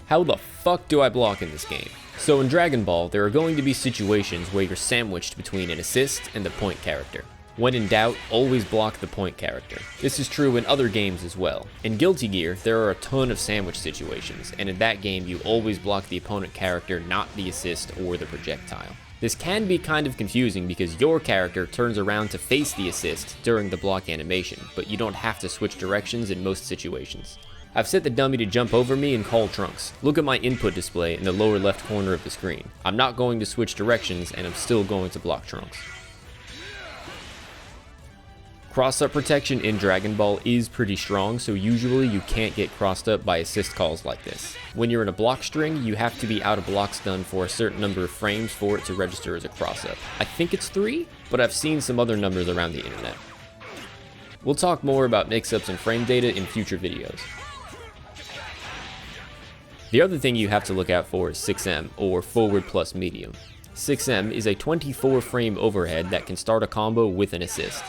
How the fuck do I block in this game? So in Dragon Ball, there are going to be situations where you're sandwiched between an assist and the point character. When in doubt, always block the point character. This is true in other games as well. In Guilty Gear, there are a ton of sandwich situations, and in that game you always block the opponent character, not the assist or the projectile. This can be kind of confusing because your character turns around to face the assist during the block animation, but you don't have to switch directions in most situations. I've set the dummy to jump over me and call Trunks. Look at my input display in the lower left corner of the screen. I'm not going to switch directions and I'm still going to block Trunks. Cross-up protection in Dragon Ball is pretty strong, so usually you can't get crossed up by assist calls like this. When you're in a block string, you have to be out of block stun for a certain number of frames for it to register as a cross-up. I think it's 3, but I've seen some other numbers around the internet. We'll talk more about mix-ups and frame data in future videos. The other thing you have to look out for is 6M, or forward plus medium. 6M is a 24 frame overhead that can start a combo with an assist.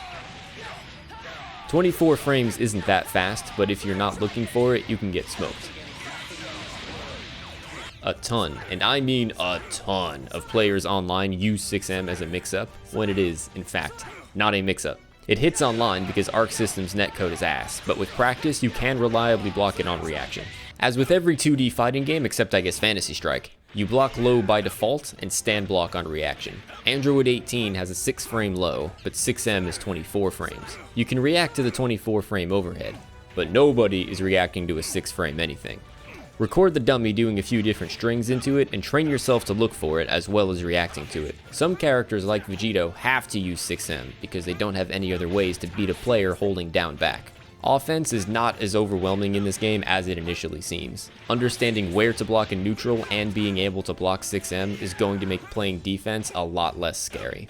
24 frames isn't that fast, but if you're not looking for it, you can get smoked. A ton, and I mean a ton, of players online use 6M as a mix-up, when it is, in fact, not a mix-up. It hits online because Arc System's netcode is ass, but with practice you can reliably block it on reaction. As with every 2D fighting game except I guess Fantasy Strike, you block low by default and stand block on reaction. Android 18 has a 6 frame low, but 6M is 24 frames. You can react to the 24 frame overhead, but nobody is reacting to a 6 frame anything. Record the dummy doing a few different strings into it and train yourself to look for it as well as reacting to it. Some characters like Vegito have to use 6M because they don't have any other ways to beat a player holding down back. Offense is not as overwhelming in this game as it initially seems. Understanding where to block in neutral and being able to block 6M is going to make playing defense a lot less scary.